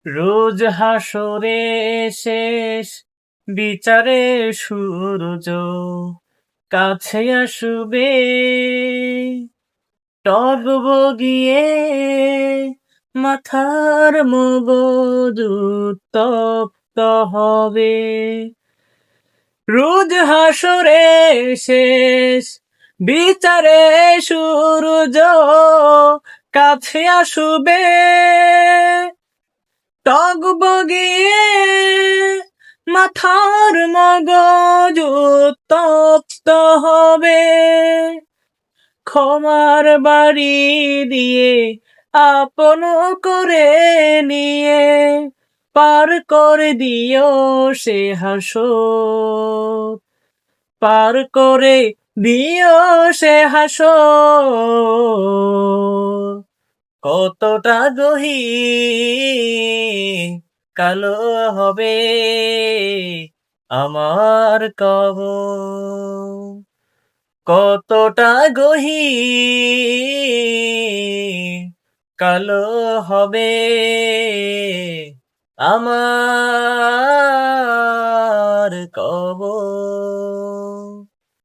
রোজ হাসরে শেষ বিচারে সূর্য কাছে আসবে, টগবগিয়ে মাথার মগজ উত্তপ্ত হবে। রোজ হাসরে শেষ বিচারে সূর্য কাছে আসবে, টগবগিয়ে মাথার মগজ উত্তপ্ত হবে। ক্ষমার বাড়ি দিয়ে আপন করে নিয়ে পার করে দিও সে হাসর, পার করে দিও সে হাসর। কতটা গহীন কালো হবে আমার কবর, কতটা গহীন কালো হবে আমার কবর।